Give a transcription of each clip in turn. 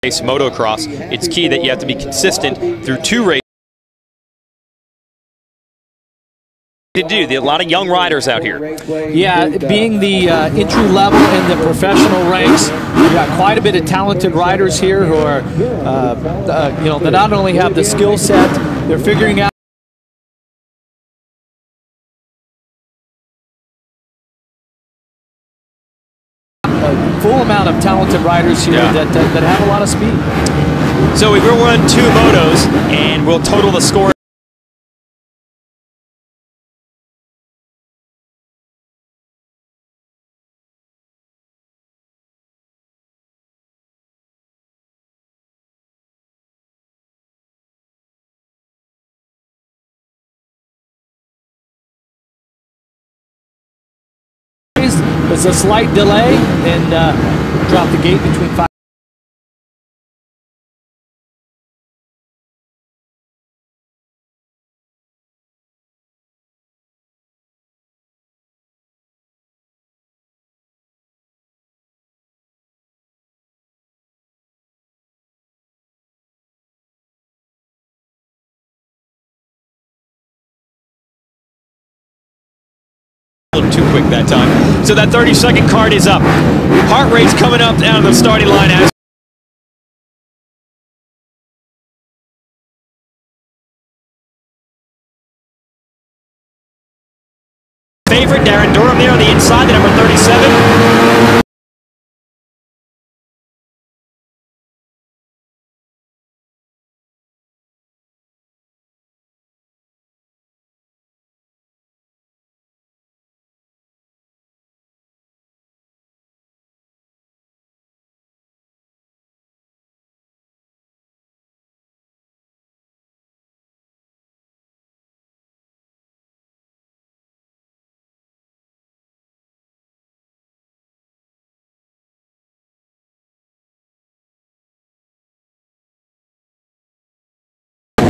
Motocross, it's key that you have to be consistent through 2 races. A lot of young riders out here. Yeah, being the entry level in the professional ranks, we've got quite a bit of talented riders here who are, they not only have the skill set, they're figuring out a full amount of talented riders here that have a lot of speed. So we will run 2 motos and we'll total the score. There's a slight delay and drop the gate between 5. A little too quick that time. So that 30-second card is up. Heart rate's coming up down the starting line as favorite Darren Durham there on the inside, the number 37.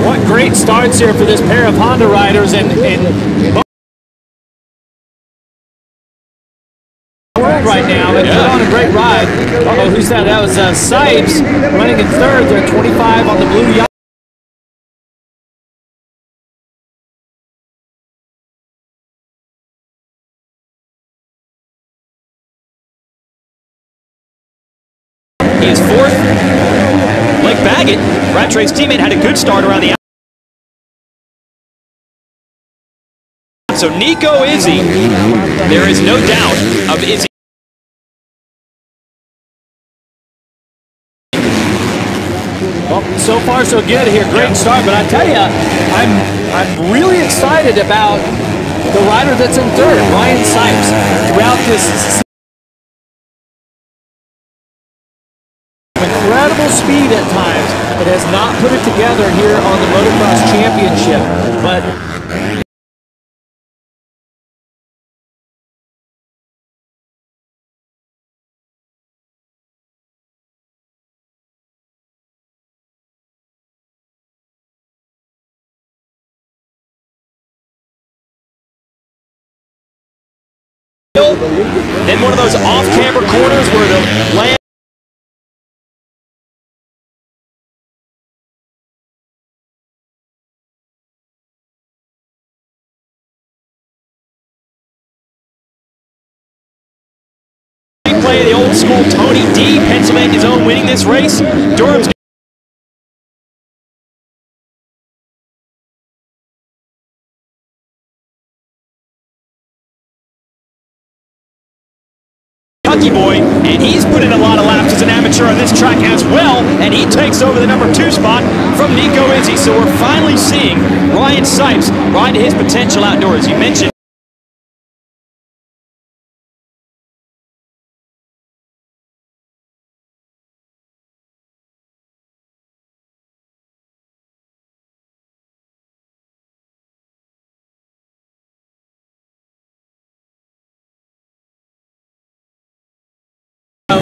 What great starts here for this pair of Honda riders and world right now. They're on a great ride. Uh-oh, who's that? That was Sipes running in 3rd. They're 25 on the blue yacht. He is 4th. Blake Baggett, Rattray's teammate, had a good start around the outside. So Nico Izzy, there is no doubt of Izzy. Well, so far so good here. Great start, but I tell you, I'm really excited about the rider that's in 3rd, Ryan Sipes. Throughout this incredible speed at times, but has not put it together here on the Motocross Championship. But then one of those off-camber corners where the land play the old school Tony D, Pennsylvania's own, winning this race. Durham's Kentucky boy, and he's put in a lot of laps as an amateur on this track as well, and he takes over the number 2 spot from Nico Izzy. So we're finally seeing Ryan Sipes ride to his potential outdoors. You mentioned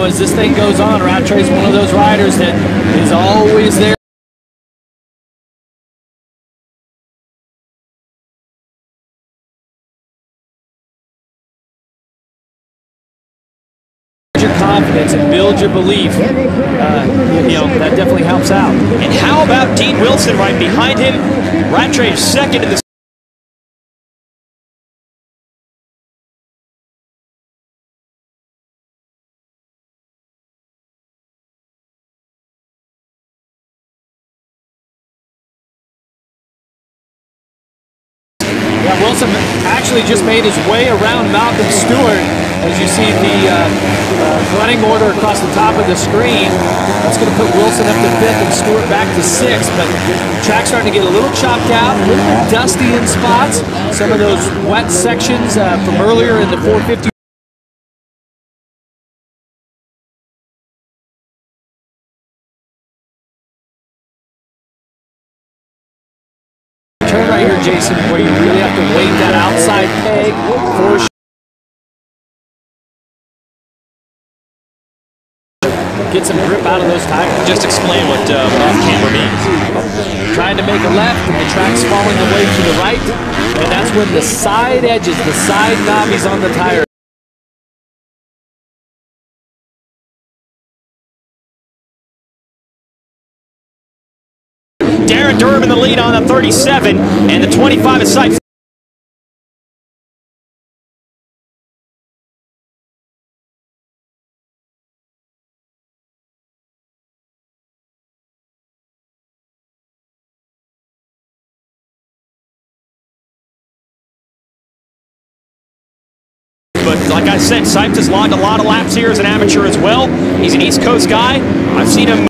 as this thing goes on, Rattray's one of those riders that is always there. Confident confidence and build your belief, that definitely helps out. And how about Dean Wilson right behind him? Rattray is second in the Yeah, Wilson actually just made his way around Malcolm Stewart. As you see the running order across the top of the screen, that's going to put Wilson up to 5th and Stewart back to 6th. But the track's starting to get a little chopped out, a little bit dusty in spots. Some of those wet sections from earlier in the 450. Turn right here, Jason, where you really have to weight that outside peg for get some grip out of those tires. Just explain what off camera means. Trying to make a left and the track's falling away to the right, and that's when the side edges, the side knobbies on the tire. Darren Durham in the lead on the 37, and the 25 is Sipes. But like I said, Sipes has logged a lot of laps here as an amateur as well. He's an East Coast guy. I've seen him.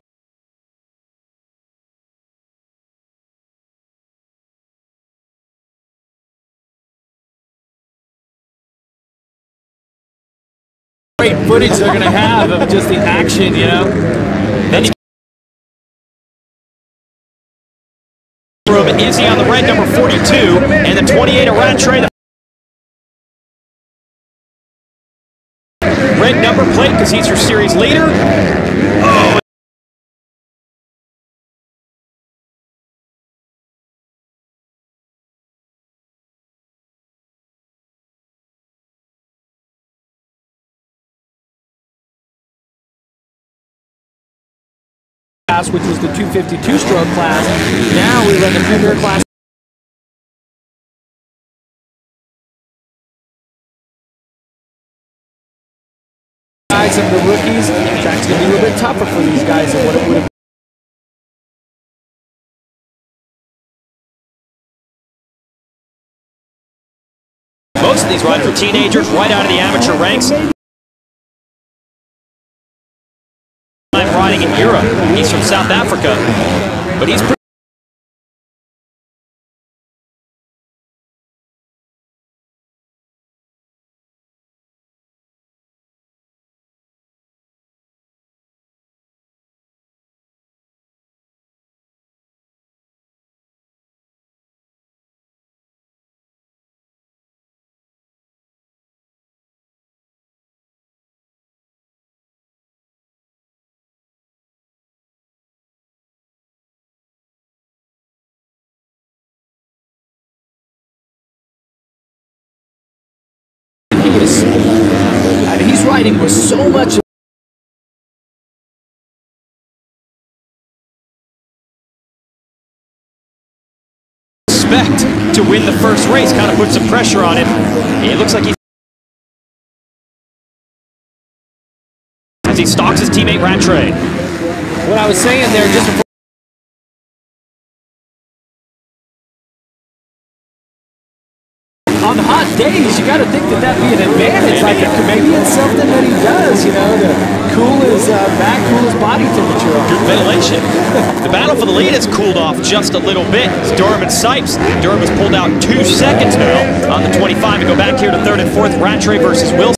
Great footage they're going to have of just the action, Then Izzy on the red, number 42, and the 28 of Rattray. Red number plate because he's your series leader. Oh. Which was the 252 stroke class. Now we run the Premier class. Guys of the rookies, the track's going to be a little bit tougher for these guys than what it would have been. Most of these riders are teenagers right out of the amateur ranks. Riding in Europe. He's from South Africa, but he's pretty he's riding with so much respect to win the first race. Kind of put some pressure on him. It looks like he's as he stalks his teammate Rattray. What I was saying there just before. On hot days, you got to think that that'd be an advantage. Like maybe it's something that he does, to cool his back, cool his body temperature off. Good ventilation. The battle for the lead has cooled off just a little bit. It's Durham and Sipes. Durham has pulled out 2 seconds now on the 25 to go back here to 3rd and 4th. Rattray versus Wilson.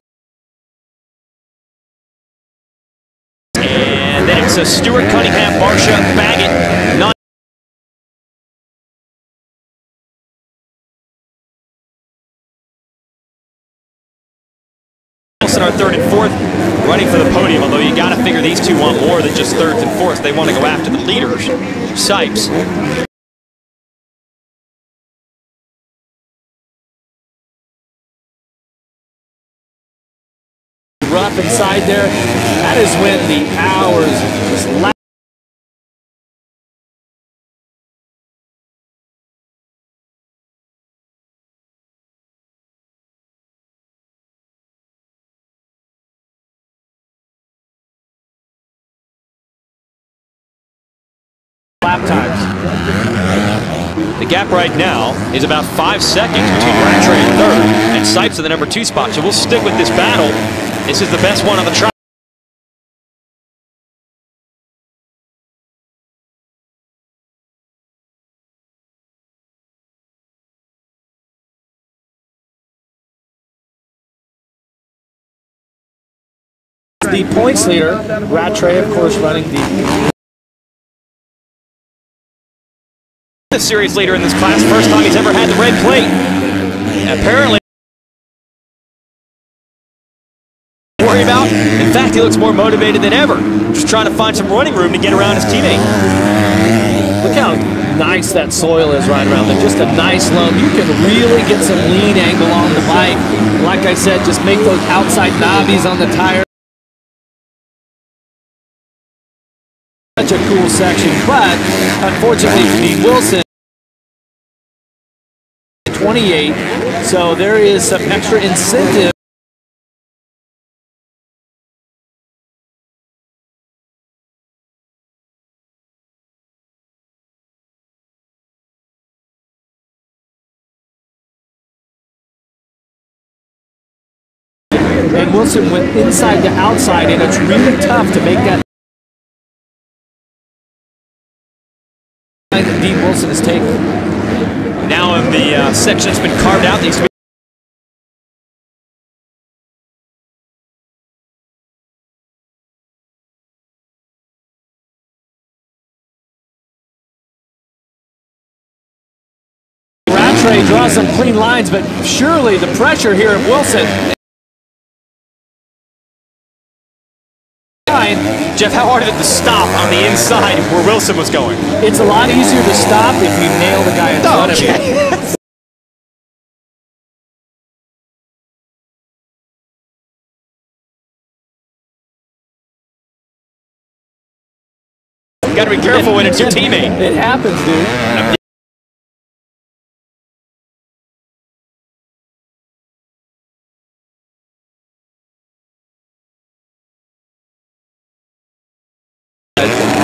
And then it's a Stewart, Cunningham, Barsha, Baggett. Our 3rd and 4th, running for the podium, although you got to figure these two want more than just 3rd and 4th. They want to go after the leaders. Sipes. Rough off inside there. That is when the hours just lap times. The gap right now is about 5 seconds between Rattray in third and Sipes in the number 2 spot. So we'll stick with this battle. This is the best one on the track. The points leader, Rattray, of course, running the series leader in this class. First time he's ever had the red plate. Apparently, worry about. In fact, he looks more motivated than ever. Just trying to find some running room to get around his teammate. Look how nice that soil is right around there. Just a nice loam. You can really get some lean angle on the bike. Like I said, just make those outside knobbies on the tire. Such a cool section, but unfortunately for Wilson, 28, so there is some extra incentive. And Wilson went inside to outside, and it's really tough to make that. Dean Wilson is taking. Now in the section that's been carved out, the Rattray draws some clean lines, but surely the pressure here of Wilson. Jeff, how hard is it to stop on the inside where Wilson was going? It's a lot easier to stop if you nail the guy in front of you. Got to be careful when it's your teammate. It happens, dude.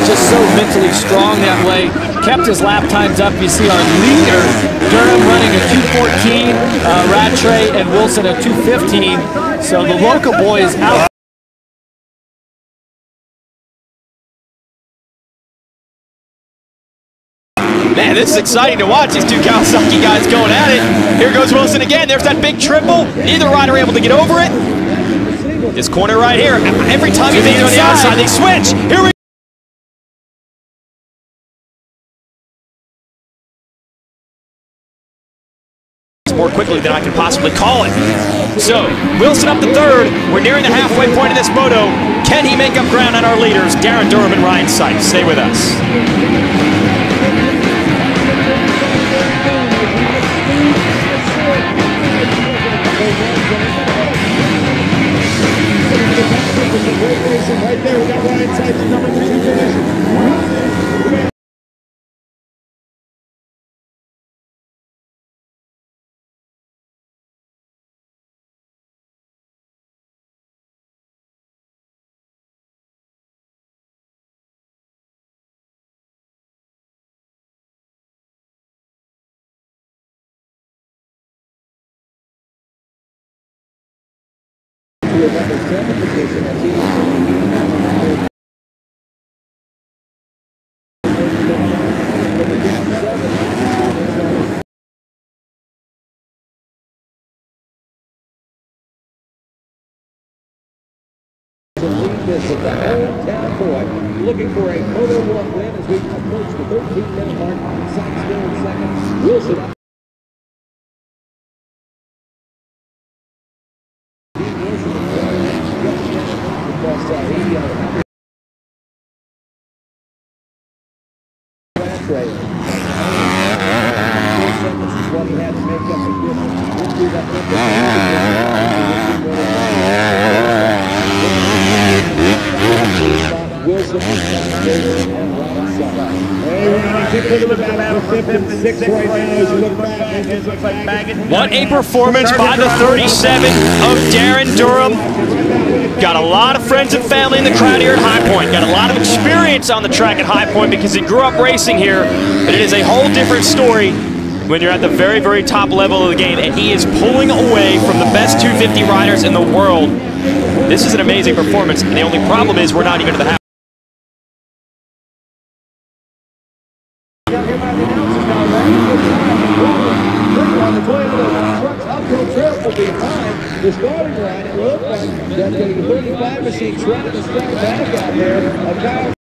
Just so mentally strong that way. Kept his lap times up. You see our leader, Durham, running a 2:14, Rattray and Wilson a 2:15. So the local boy is out. Man, this is exciting to watch. These two Kawasaki guys going at it. Here goes Wilson again. There's that big triple. Neither rider able to get over it. This corner right here. Every time he leads on the outside, they switch. Here we go. More quickly than I can possibly call it. So, Wilson up to third. We're nearing the halfway point of this moto. Can he make up ground on our leaders, Darren Durham and Ryan Sipes? Stay with us. Right there, we got Ryan Sipes, number 3 finish. To lead this at the hometown point, looking for a Moto 1 win as we approach the 13-minute mark. Sipes still in second. Wilson up. Rattray. 4 seconds is what he had to make up the difference. Into that What a performance by the 37 of Darren Durham. Got a lot of friends and family in the crowd here at High Point. Got a lot of experience on the track at High Point because he grew up racing here. But it is a whole different story when you're at the very, very top level of the game. And he is pulling away from the best 250 riders in the world. This is an amazing performance. And the only problem is we're not even to the half. The starting line, it looked like that the 35 machine trying to strike back out there. A guy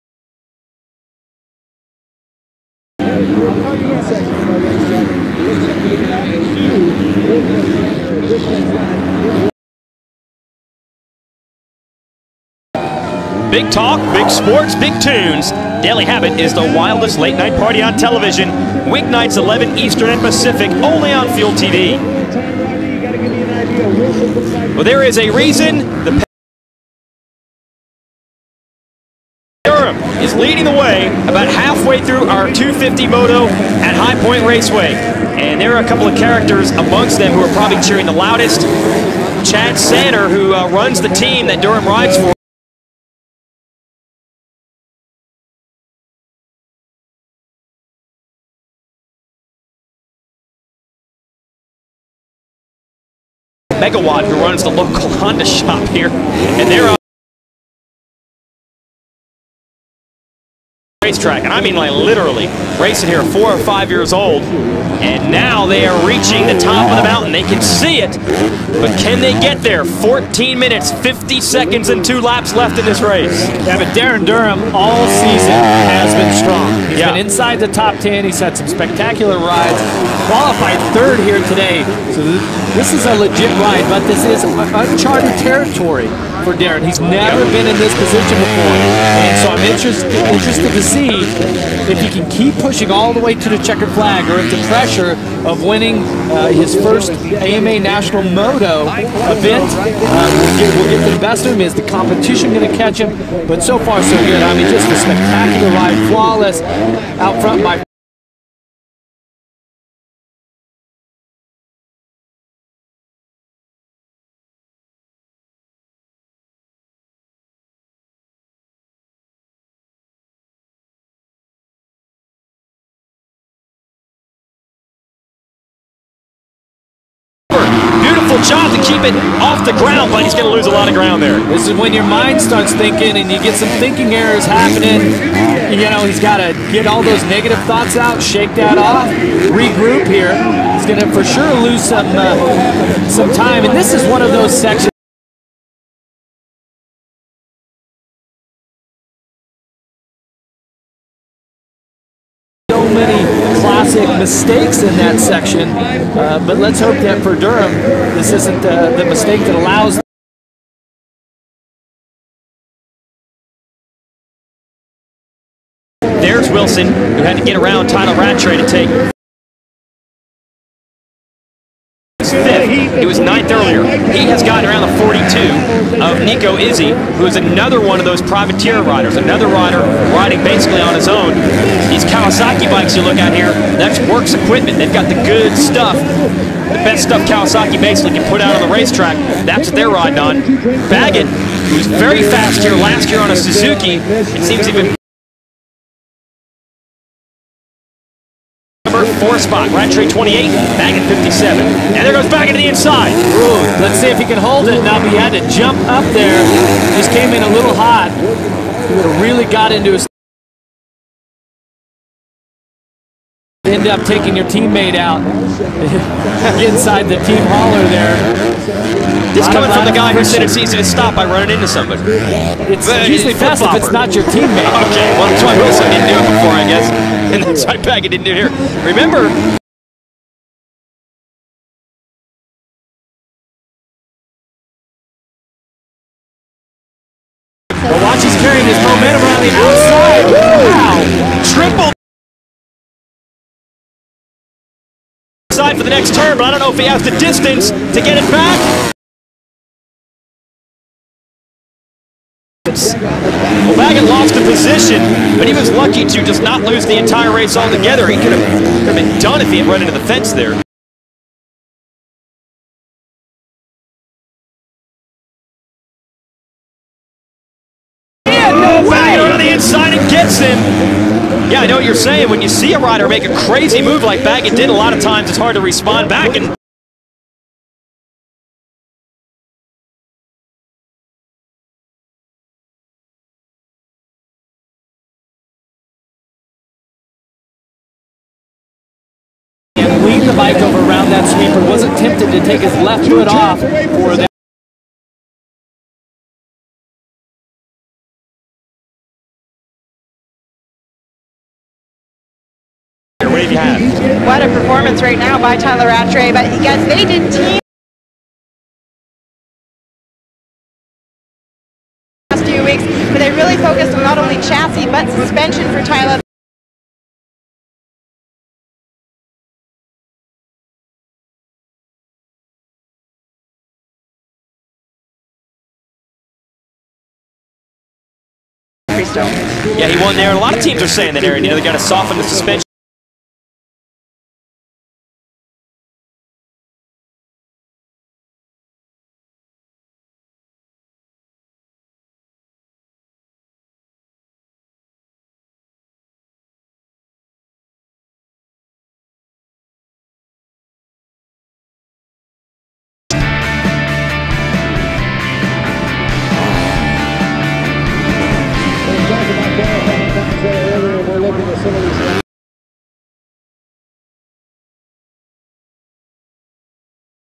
Big talk, big sports, big tunes. Daily Habit is the wildest late night party on television. Weeknights 11 Eastern and Pacific, only on Fuel TV. Well, there is a reason the Durham is leading the way about halfway through our 250 moto at High Point Raceway. And there are a couple of characters amongst them who are probably cheering the loudest. Chad Sanner, who runs the team that Durham rides for. Megawatt, who runs the local Honda shop here, and they're on racetrack, and I mean like literally racing here, 4 or 5 years old, and now they are reaching the top of the mountain. They can see it, but can they get there? 14 minutes, 50 seconds, and 2 laps left in this race. Yeah, but Darren Durham all season has been strong. He's been inside the top 10. He's had some spectacular rides. Qualified 3rd here today. So this is a legit ride, but this is uncharted territory for Darren. He's never been in this position before. And so I'm interested to see if he can keep pushing all the way to the checkered flag, or if the pressure of winning his first AMA National Moto event will get the best of him. Is the competition going to catch him? But so far, so good. I mean, just a spectacular ride, flawless out front by job to keep it off the ground, but he's going to lose a lot of ground there. This is when your mind starts thinking and you get some thinking errors happening. You know, he's got to get all those negative thoughts out, shake that off, regroup here. He's going to for sure lose some time, and this is one of those sections. So many classic mistakes in that section, but let's hope that for Durham, this isn't the mistake that allows. There's Wilson, who had to get around Tyler Rattray to take 5th. He was 9th earlier. He has gotten around the 42 of Nico Izzy, who is another one of those privateer riders, another rider riding basically on his own. These Kawasaki bikes you look at here, that's works equipment. They've got the good stuff, the best stuff Kawasaki basically can put out on the racetrack. That's what they're riding on. Baggett, who's very fast here last year on a Suzuki, it seems even 4 spot, Rattray 28, Baggett 57. And there goes Baggett to the inside. Ooh, let's see if he can hold it. Now he had to jump up there. Just came in a little hot. He would have really got into his... End up taking your teammate out. Inside the team hauler there. This coming from the guy who said it's easy to stop by running into somebody. It's usually best if it's not your teammate. Okay, well that's why Wilson didn't do it before, I guess. And that's why Baggett didn't do it here. Remember, well, watch, he's carrying his momentum around the outside. Wow! triple side for the next turn, but I don't know if he has the distance to get it back. Well, Baggett lost the position. position, but he was lucky to just not lose the entire race altogether. He could have been done if he had run into the fence there. On the inside and gets him. Yeah, I know what you're saying. When you see a rider make a crazy move like Baggett did, a lot of times it's hard to respond back. And lean the bike over around that sweeper. Wasn't tempted to take his left foot off for that. What a performance right now by Tyler Rattray, but yes, they did team last few weeks, but they really focused on not only chassis but suspension for Tyler. Yeah, he won there. A lot of teams are saying that, Aaron. You know, they got to soften the suspension.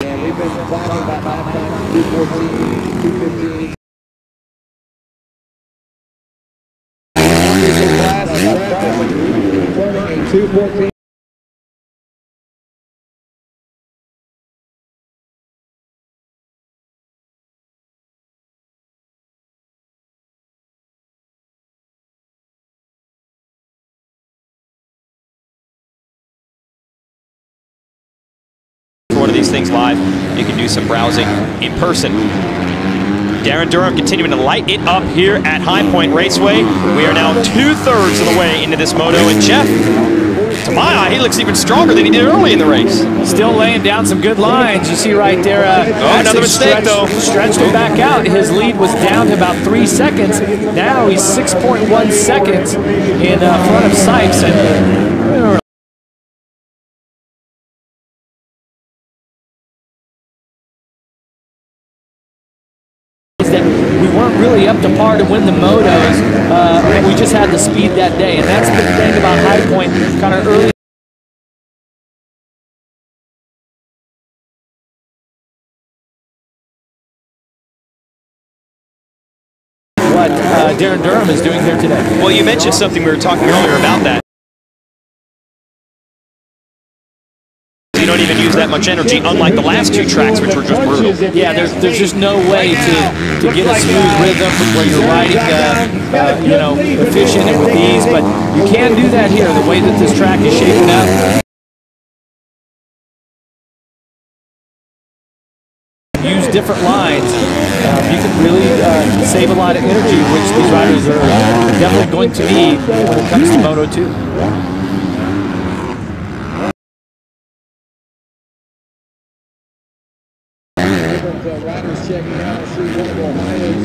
And we've been talking about lap times 2:14, 2:15. Turning a 2:14. One of these things live, you can do some browsing in person. Darren Durham continuing to light it up here at High Point Raceway. We are now 2/3 of the way into this moto, and Jeff, to my eye, he looks even stronger than he did early in the race. Still laying down some good lines. You see right there. Another mistake, though. Stretched it back out. His lead was down to about 3 seconds. Now he's 6.1 seconds in front of Sipes. And we weren't really up to par to win the motos. We just had the speed that day, and that's the thing about High Point. Kind of early. What Darren Durham is doing here today. Well, you mentioned something we were talking earlier about that. You don't even use that much energy, unlike the last two tracks, which were just brutal. Yeah, there's just no way to get a smooth rhythm where you're riding, you know, efficient and with ease. But you can do that here. The way that this track is shaping up. Use different lines. You can really save a lot of energy, which these riders are definitely going to need when it comes to Moto 2. Riders checking out. I see one of Ohio's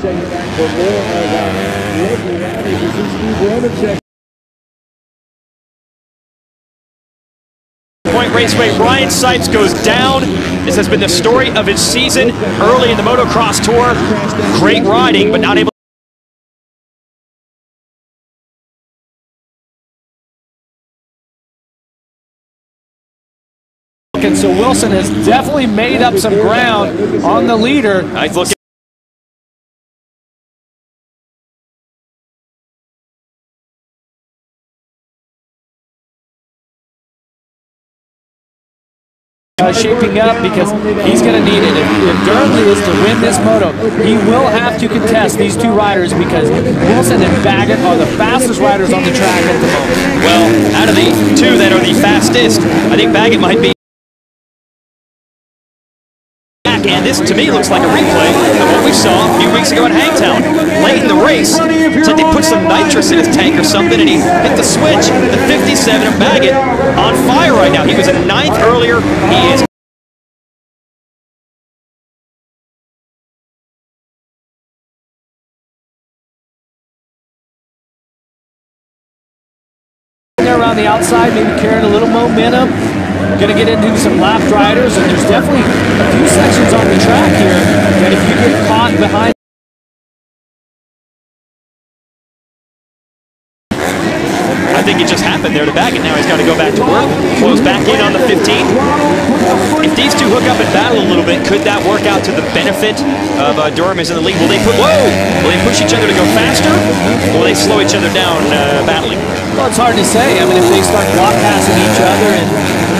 checking back for more of local riders. You see Steve Roman check. Point Raceway, Ryan Sipes goes down. This has been the story of his season early in the Motocross Tour. Great riding, but not able. And so Wilson has definitely made up some ground on the leader. Nice look. Shaping up because he's going to need it. If Durham is to win this moto, he will have to contest these two riders because Wilson and Baggett are the fastest riders on the track at the moment. Well, out of the two that are the fastest, I think Baggett might be and this to me looks like a replay of what we saw a few weeks ago at Hangtown. Late in the race, it's like they put some nitrous in his tank or something, and he hit the switch. The 57 of Baggett on fire right now. He was in 9th earlier. He is around the outside, maybe carrying a little momentum. Going to get into some lap riders, and there's definitely a few sections on the track here that if you get caught behind. I think it just happened there to Baggett. Now he's got to go back to work, close back in on the 15. If these two hook up and battle a little bit, could that work out to the benefit of Durham is in the lead? Will they push each other to go faster, or will they slow each other down battling? Well, it's hard to say. I mean, if they start block passing each other and,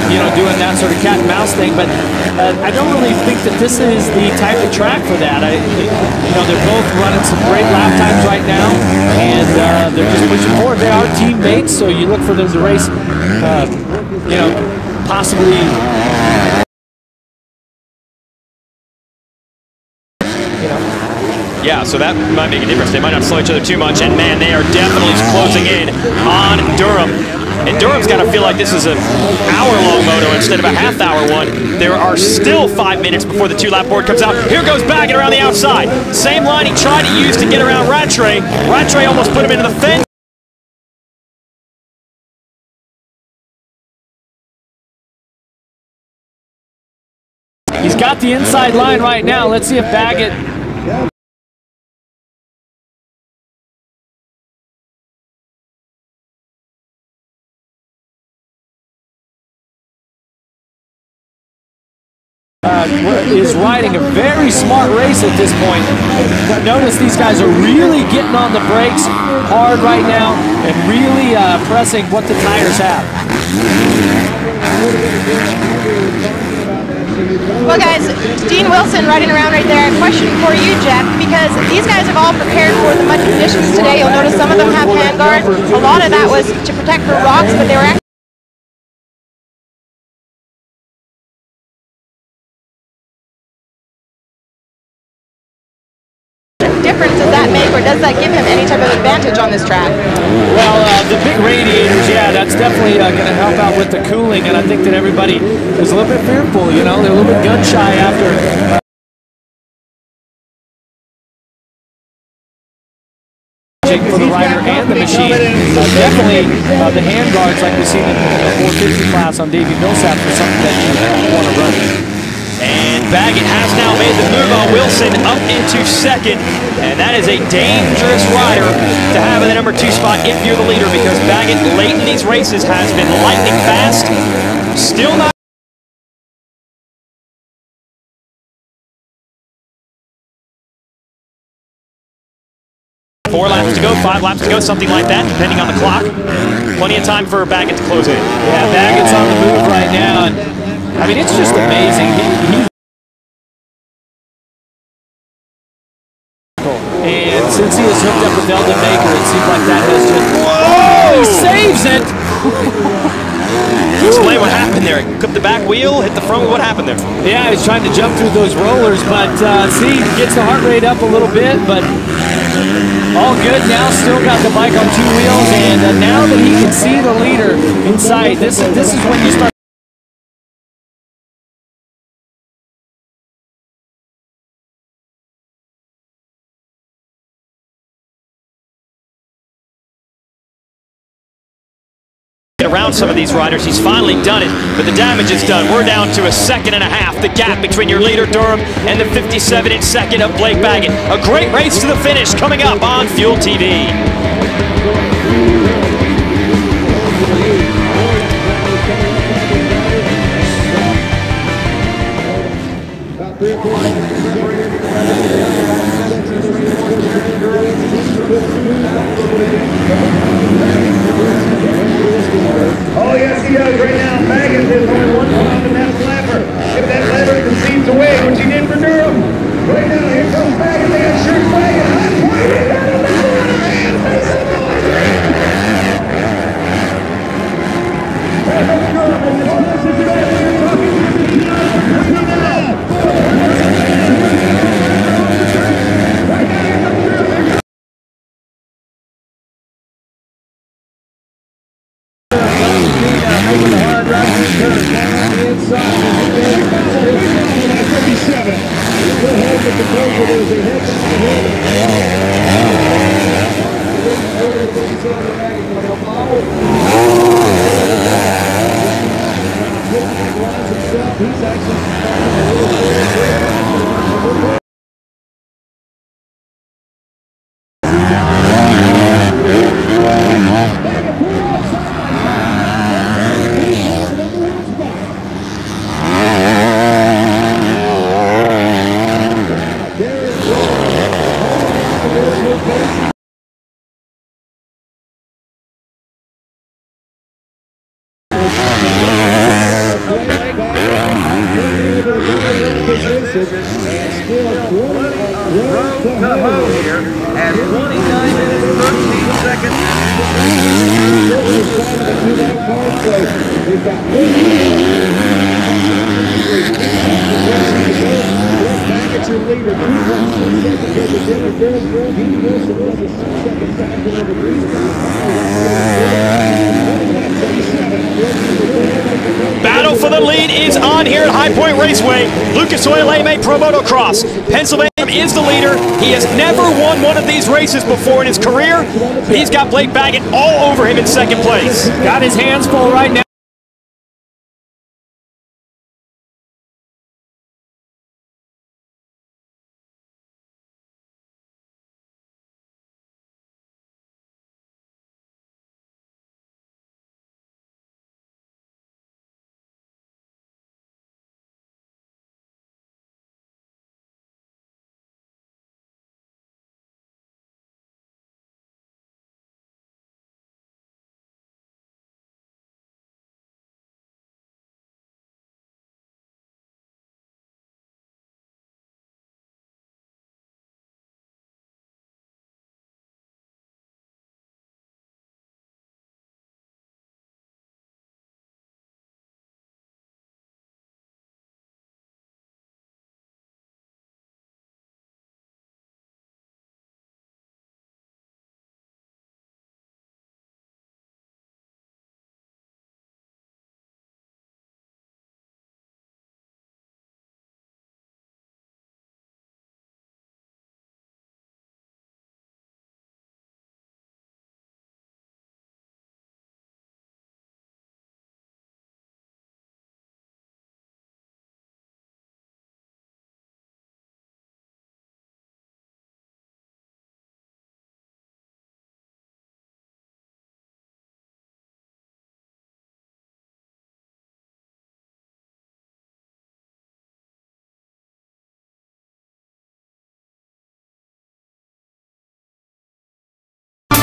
you know, doing that sort of cat and mouse thing, but I don't really think that this is the type of track for that. You know, they're both running some great lap times right now, and they're just pushing forward. They are teammates, so you look for them to race, you know, possibly. Yeah, so that might make a difference. They might not slow each other too much, and man, they are definitely closing in on Durham. And Durham's got to feel like this is an hour-long moto instead of a half-hour one. There are still 5 minutes before the two-lap board comes out. Here goes Baggett around the outside. Same line he tried to use to get around Rattray. Rattray almost put him into the fence. He's got the inside line right now. Let's see if Baggett. Is riding a very smart race at this point. Notice these guys are really getting on the brakes hard right now and really pressing what the tires have. Well, guys, Dean Wilson riding around right there. A question for you, Jeff, because these guys have all prepared for the mud conditions today. You'll notice some of them have handguard. A lot of that was to protect for rocks, but they were actually difference does that make, or does that give him any type of advantage on this track? Well, the big radiators, yeah, that's definitely going to help out with the cooling, and I think that everybody is a little bit fearful, you know, they're a little bit gun shy after for the rider and the machine. Definitely the hand guards like we've seen in the 450 class on Davey Millsap for something that you want to run. And Baggett has now made the move on Wilson up into second. And that is a dangerous rider to have in the number 2 spot if you're the leader, because Baggett late in these races has been lightning fast. Still not. Four laps to go, 5 laps to go, something like that, depending on the clock. Plenty of time for Baggett to close in. Yeah, Baggett's on the move right now. And I mean, it's just amazing. And since he was hooked up with Eldon Baker, it seems like that has just... Whoa! He saves it! Explain what happened there. Clipped the back wheel, hit the front wheel. What happened there? Yeah, he's trying to jump through those rollers, but see, gets the heart rate up a little bit, but all good now. Still got the bike on 2 wheels, and now that he can see the leader in sight, this is when you start. Around some of these riders, he's finally done it, but the damage is done. We're down to a 1.5 seconds, the gap between your leader Durham and the 57 in second of Blake Baggett. A great race to the finish coming up on Fuel TV. Oh, yes, he does right now. Baggett is only one off, and that's lever. If that lever concedes away, which he did for Durham. Right now, here comes Baggett. They got Shirk Baggett. High point. He got another one. Man, face of the ball. Durham, and this is the guy we were talking to. Battle for the lead is on here at High Point Raceway. Lucas Oil AMA Pro Motocross. Pennsylvania is the leader. He has never won one of these races before in his career. He's got Blake Baggett all over him in second place. Got his hands full right now.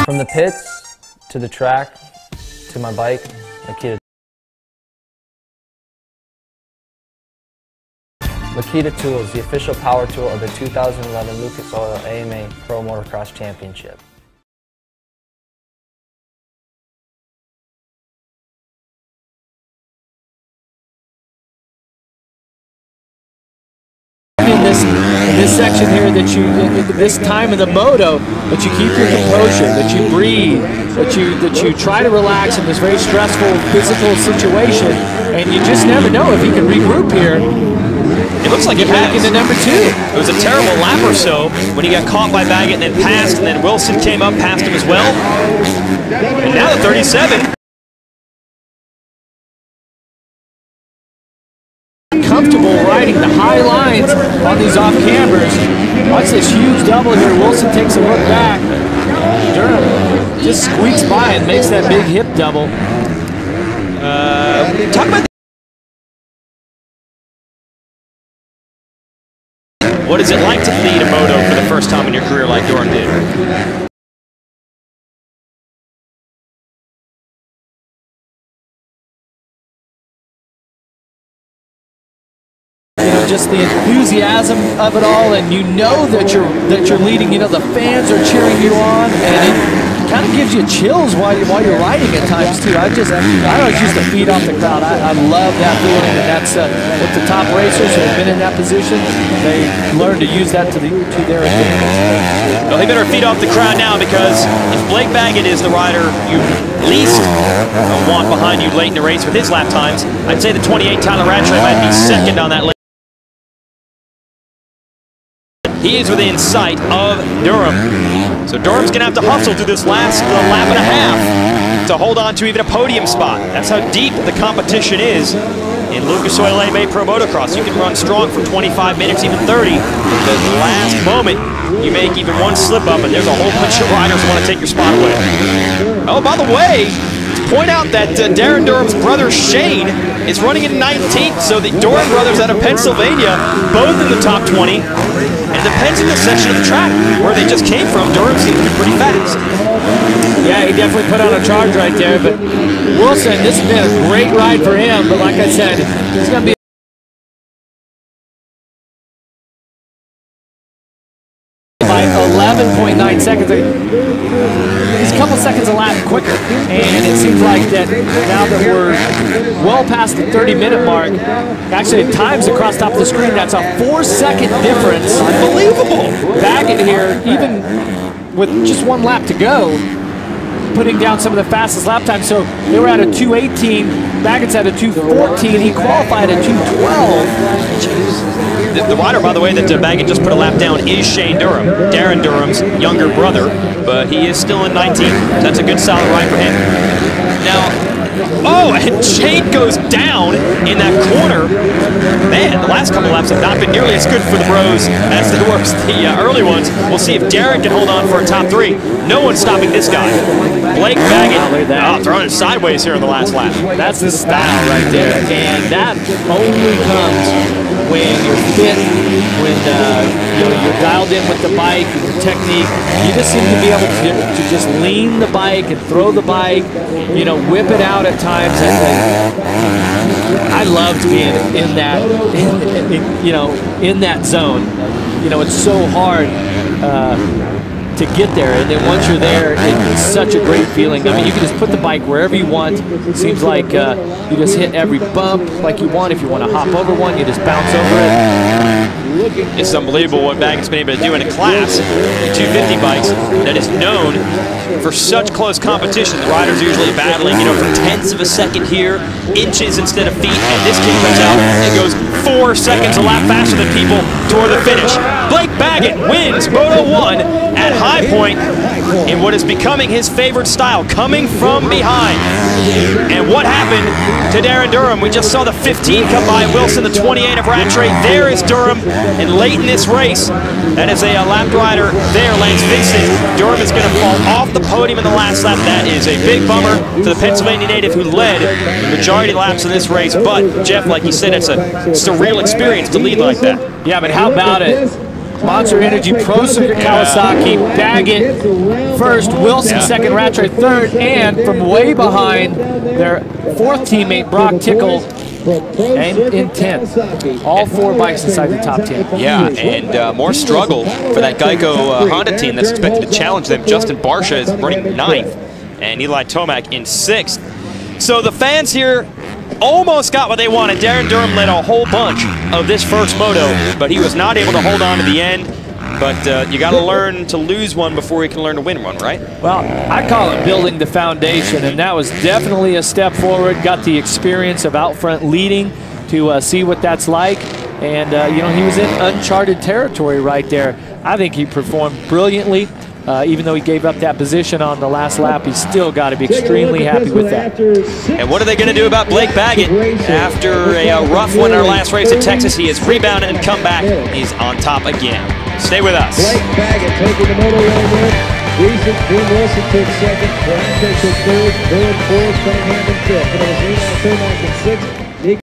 From the pits, to the track, to my bike, Makita. Makita Tools, the official power tool of the 2011 Lucas Oil AMA Pro Motocross Championship. In this section here, that you, this time of the moto, that you keep your composure, that you breathe, that you try to relax in this very stressful physical situation, and you just never know if he can regroup here. It looks like it back into number 2. It was a terrible lap or so when he got caught by Baggett and then passed, and then Wilson came up past him as well. And now the 37. Comfortable riding the high lines on these off cambers. Watch this huge double here. Wilson takes a look back. Durham just squeaks by and makes that big hip double. Talk about what is it like to lead a moto for the first time in your career like Durham did? Just the enthusiasm of it all, and you know that you're leading. You know the fans are cheering you on, and it kind of gives you chills while you're riding at times too. I always used to feed off the crowd. I love that feeling, and that's what the top racers who have been in that position, they learn to use that to their advantage. Well, they better feed off the crowd now, because if Blake Baggett is the rider you least want behind you late in the race with his lap times, I'd say the 28 Tyler Rattray might be second on that list. he is within sight of Durham. So Durham's going to have to hustle through this last lap and a half to hold on to even a podium spot. That's how deep the competition is in Lucas Oil AMA Pro Motocross. You can run strong for 25 minutes, even 30. But the last moment, you make even one slip up, and there's a whole bunch of riders who want to take your spot away. Oh, by the way, point out that Darren Durham's brother Shane is running in 19th, so the Durham brothers out of Pennsylvania, both in the top 20. And it depends on the section of the track where they just came from. Durham seems to be pretty fast. Yeah, he definitely put on a charge right there. But Wilson, this has been a great ride for him. But like I said, it's going to be by 11.9 seconds. He's a couple seconds a lap quicker, and it seems like that now that we're well past the 30-minute mark, actually at times across top of the screen, that's a 4-second difference. Unbelievable. Baggett here, even with just one lap to go, putting down some of the fastest lap times. So they were at a 2:18, Baggett's at a 2:14, he qualified at 2:12. The rider, by the way, that Baggett just put a lap down is Shane Durham, Darren Durham's younger brother, but he is still in 19th. That's a good solid ride for him. Now, oh, and Shane goes down in that corner. Man, the last couple laps have not been nearly as good for the bros as they were the early ones. We'll see if Darren can hold on for a top 3. No one's stopping this guy. Blake Baggett, throwing it sideways here in the last lap. That's the style right there, and that only comes when you're fit, when you're dialed in with the bike, the technique. You just seem to be able to just lean the bike and throw the bike, whip it out at times. I loved being in that, in that zone. It's so hard to get there, and then once you're there, it's such a great feeling. I mean, you can just put the bike wherever you want. It seems like you just hit every bump like you want. If you want to hop over one, you just bounce over it. It's unbelievable what Baggett's been able to do in a class, 250 bikes, that is known for such close competition. The riders are usually battling, for tenths of a second here, inches instead of feet, and this kid comes out and goes 4 seconds a lap faster than people toward the finish. Blake Baggett wins Moto 1 at High Point in what is becoming his favorite style, coming from behind. And what happened to Darren Durham? We just saw the 15 come by Wilson, the 28 of Rattray. There is Durham, and late in this race, that is a lap rider there, Lance Vincent. Durham is going to fall off the podium in the last lap. That is a big bummer for the Pennsylvania native who led the majority of laps in this race. But, Jeff, like you said, it's a surreal experience to lead like that. Yeah, but how about it? Monster Energy, Pro Circuit Kawasaki, Baggett first, Wilson second, Rattray third, and from way behind, their fourth teammate, Brock Tickle, and in 10th. All 4 bikes inside the top 10. Yeah, and more struggle for that Geico Honda team that's expected to challenge them. Justin Barsha is running 9th, and Eli Tomac in 6th. So the fans here almost got what they wanted. Darren Durham led a whole bunch of this first moto, but he was not able to hold on to the end. But you got to learn to lose one before you can learn to win one, right? Well, I call it building the foundation, and that was definitely a step forward. Got the experience of out front leading to see what that's like. And, he was in uncharted territory right there. I think he performed brilliantly. Even though he gave up that position on the last lap, he's still got to be extremely happy with that. And what are they going to do about Blake Baggett? After a rough one in our last race at Texas, he has rebounded and come back. He's on top again. Stay with us. Blake Baggett taking the Moto 1 win. Jim Wilson took second. Rattray took third. Durham fourth. Cunningham in fifth. And it was Eli Tomac in sixth.